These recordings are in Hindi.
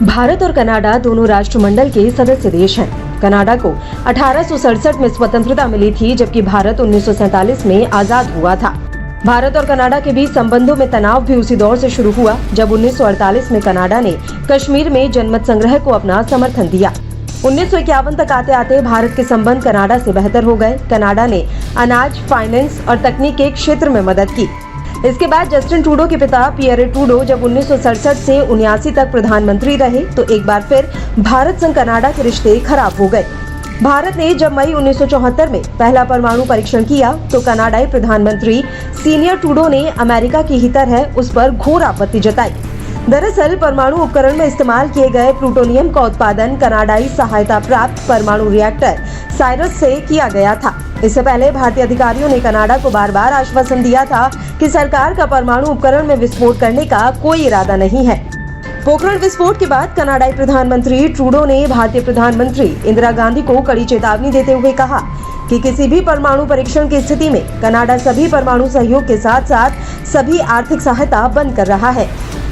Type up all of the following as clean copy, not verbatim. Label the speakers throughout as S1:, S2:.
S1: भारत और कनाडा दोनों राष्ट्रमंडल के सदस्य देश हैं। कनाडा को 1867 में स्वतंत्रता मिली थी, जबकि भारत 1947 में आजाद हुआ था। भारत और कनाडा के बीच संबंधों में तनाव भी उसी दौर से शुरू हुआ, जब 1948 में कनाडा ने कश्मीर में जनमत संग्रह को अपना समर्थन दिया। 1951 तक आते आते भारत के संबंध कनाडा से बेहतर हो गए। कनाडा ने अनाज, फाइनेंस और तकनीक के क्षेत्र में मदद की। इसके बाद जस्टिन ट्रूडो के पिता पियरे ट्रूडो जब 1967 से 1979 तक प्रधानमंत्री रहे, तो एक बार फिर भारत संग कनाडा के रिश्ते खराब हो गए। भारत ने जब मई 1974 में पहला परमाणु परीक्षण किया, तो कनाडाई प्रधानमंत्री सीनियर ट्रूडो ने अमेरिका की ही तरह उस पर घोर आपत्ति जताई। दरअसल परमाणु उपकरण में इस्तेमाल किए गए प्लूटोनियम का उत्पादन कनाडाई सहायता प्राप्त परमाणु रिएक्टर साइरस से किया गया था। इससे पहले भारतीय अधिकारियों ने कनाडा को बार बार आश्वासन दिया था कि सरकार का परमाणु उपकरण में विस्फोट करने का कोई इरादा नहीं है। पोखरण विस्फोट के बाद कनाडाई प्रधानमंत्री ट्रूडो ने भारतीय प्रधानमंत्री इंदिरा गांधी को कड़ी चेतावनी देते हुए कहा कि किसी भी परमाणु परीक्षण की स्थिति में कनाडा सभी परमाणु सहयोग के साथ साथ सभी आर्थिक सहायता बंद कर रहा है।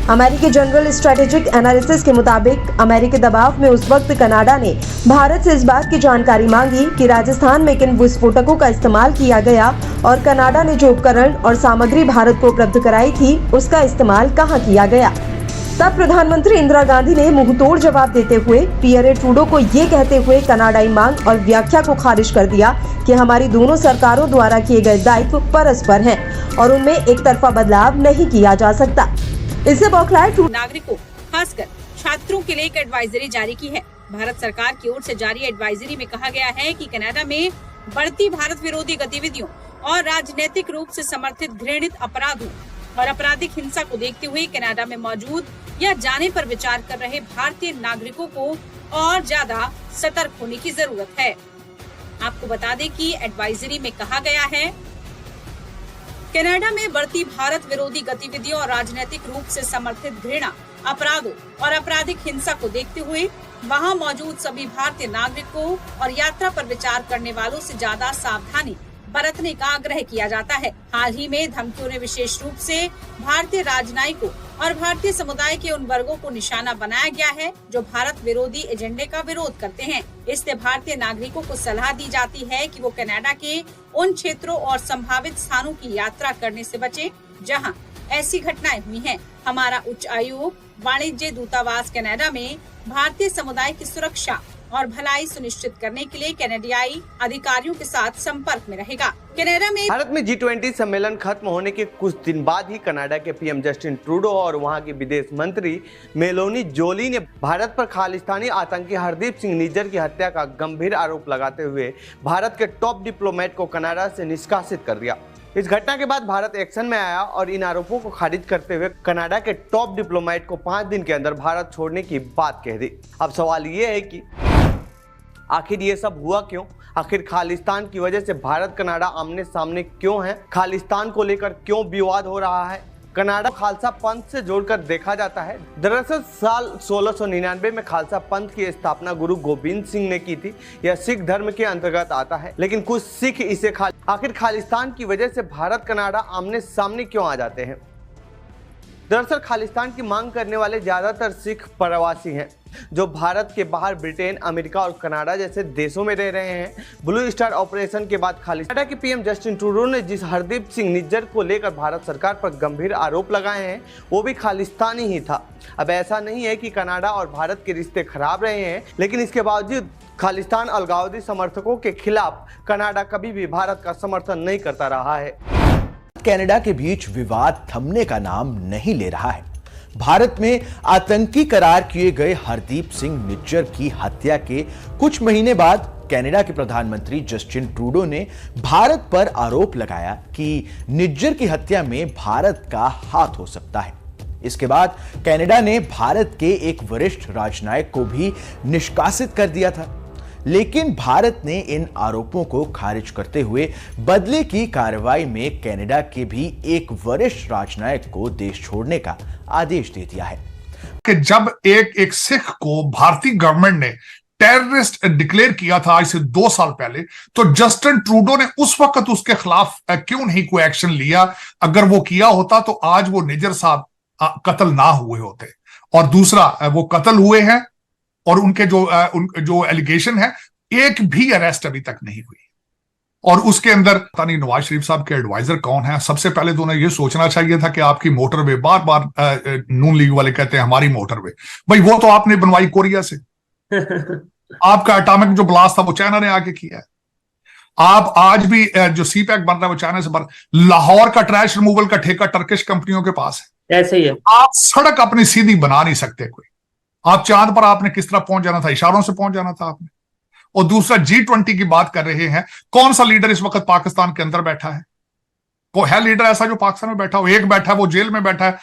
S1: अमेरिकी जनरल स्ट्रेटेजिक एनालिसिस के मुताबिक अमेरिकी दबाव में उस वक्त कनाडा ने भारत से इस बात की जानकारी मांगी कि राजस्थान में किन विस्फोटकों का इस्तेमाल किया गया और कनाडा ने जो उपकरण और सामग्री भारत को उपलब्ध कराई थी, उसका इस्तेमाल कहां किया गया। तब प्रधानमंत्री इंदिरा गांधी ने मुंहतोड़ जवाब देते हुए पियरे ट्रूडो को ये कहते हुए कनाडाई मांग और व्याख्या को खारिज कर दिया कि हमारी दोनों सरकारों द्वारा किए गए दायित्व परस्पर हैं और उनमें एक तरफा बदलाव नहीं किया जा सकता। इससे बौखलाए
S2: नागरिकों, खासकर छात्रों के लिए एक एडवाइजरी जारी की है। भारत सरकार की ओर से जारी एडवाइजरी में कहा गया है कि कनाडा में बढ़ती भारत विरोधी गतिविधियों और राजनीतिक रूप से समर्थित घृणित अपराधों और आपराधिक हिंसा को देखते हुए कनाडा में मौजूद या जाने पर विचार कर रहे भारतीय नागरिकों को और ज्यादा सतर्क होने की जरूरत है। आपको बता दें कि एडवाइजरी में कहा गया है, कनाडा में बढ़ती भारत विरोधी गतिविधियों और राजनीतिक रूप से समर्थित घृणा, अपराधों और आपराधिक हिंसा को देखते हुए वहां मौजूद सभी भारतीय नागरिकों और यात्रा पर विचार करने वालों से ज्यादा सावधानी बरतने का आग्रह किया जाता है। हाल ही में धमकियों ने विशेष रूप से भारतीय राजनयिकों और भारतीय समुदाय के उन वर्गों को निशाना बनाया गया है जो भारत विरोधी एजेंडे का विरोध करते हैं। इससे भारतीय नागरिकों को सलाह दी जाती है कि वो कनाडा के उन क्षेत्रों और संभावित स्थानों की यात्रा करने से बचें जहां ऐसी घटनाएं हुई हैं। हमारा उच्च आयोग वाणिज्य दूतावास कनाडा में भारतीय समुदाय की सुरक्षा और भलाई सुनिश्चित करने के लिए कनाडियाई अधिकारियों के साथ संपर्क में रहेगा। कनाडा में
S3: भारत में G20 सम्मेलन खत्म होने के कुछ दिन बाद ही कनाडा के पीएम जस्टिन ट्रूडो और वहां की विदेश मंत्री मेलोनी जोली ने भारत पर खालिस्तानी आतंकी हरदीप सिंह निज्जर की हत्या का गंभीर आरोप लगाते हुए भारत के टॉप डिप्लोमेट को कनाडा से निष्कासित कर दिया। इस घटना के बाद भारत एक्शन में आया और इन आरोपों को खारिज करते हुए कनाडा के टॉप डिप्लोमेट को 5 दिन के अंदर भारत छोड़ने की बात कह दी। अब सवाल ये है कि आखिर ये सब हुआ क्यों? आखिर खालिस्तान की वजह से भारत कनाडा आमने सामने क्यों है? खालिस्तान को लेकर क्यों विवाद हो रहा है? कनाडा खालसा पंथ से जोड़कर देखा जाता है। दरअसल साल 1699 में खालसा पंथ की स्थापना गुरु गोविंद सिंह ने की थी। यह सिख धर्म के अंतर्गत आता है, लेकिन कुछ सिख इसे आखिर खालिस्तान की वजह से भारत कनाडा आमने सामने क्यों आ जाते हैं? दरअसल खालिस्तान की मांग करने वाले ज्यादातर सिख प्रवासी हैं जो भारत के बाहर ब्रिटेन, अमेरिका और कनाडा जैसे देशों में रह रहे हैं। ब्लू स्टार ऑपरेशन के बाद कनाडा के पीएम जस्टिन ट्रूडो ने जिस हरदीप सिंह निज्जर को लेकर भारत सरकार पर गंभीर आरोप लगाए हैं, वो भी खालिस्तानी ही था। अब ऐसा नहीं है कि कनाडा और भारत के रिश्ते खराब रहे हैं, लेकिन इसके बावजूद खालिस्तान अलगाववादी समर्थकों के खिलाफ कनाडा कभी भी भारत का समर्थन नहीं करता रहा है।
S4: कनाडा के बीच विवाद थमने का नाम नहीं ले रहा है। भारत में आतंकी करार किए गए हरदीप सिंह निज्जर की हत्या के कुछ महीने बाद कनाडा के प्रधानमंत्री जस्टिन ट्रूडो ने भारत पर आरोप लगाया कि निज्जर की हत्या में भारत का हाथ हो सकता है। इसके बाद कनाडा ने भारत के एक वरिष्ठ राजनयिक को भी निष्कासित कर दिया था, लेकिन भारत ने इन आरोपों को खारिज करते हुए बदले की कार्रवाई में कनाडा के भी एक वरिष्ठ राजनयिक को देश छोड़ने का आदेश दे दिया है।
S5: कि जब एक सिख को भारतीय गवर्नमेंट ने टेररिस्ट डिक्लेयर किया था आज से 2 साल पहले, तो जस्टिन ट्रूडो ने उस वक्त उसके खिलाफ क्यों नहीं कोई एक्शन लिया? अगर वो किया होता तो आज वो निज्जर साहब कत्ल ना हुए होते। और दूसरा वो कत्ल हुए हैं और उनके जो एलिगेशन है, एक भी अरेस्ट अभी तक नहीं हुई। और उसके अंदर पता नहीं नवाज शरीफ साहब के एडवाइजर कौन है। सबसे पहले तो उन्हें यह सोचना चाहिए था कि आपकी मोटरवे, बार बार नून लीग वाले कहते हैं हमारी मोटरवे, भाई वो तो आपने बनवाई कोरिया से। आपका एटॉमिक जो ब्लास्ट था वो चाइना ने आके किया है। आप आज भी जो सी पैक बन रहा है वो चाइना से बन। लाहौर का ट्रैश रिमूवल का ठेका टर्किश कंपनियों के पास है।
S6: ऐसे ही है।
S5: आप सड़क अपनी सीधी बना नहीं सकते कोई। आप चांद पर आपने किस तरह पहुंच जाना था? इशारों से पहुंच जाना था आपने। और दूसरा G20 की बात कर रहे हैं, कौन सा लीडर इस वक्त पाकिस्तान के अंदर बैठा है? कोई है लीडर ऐसा जो पाकिस्तान में बैठा हो? एक बैठा है, वो जेल में बैठा है।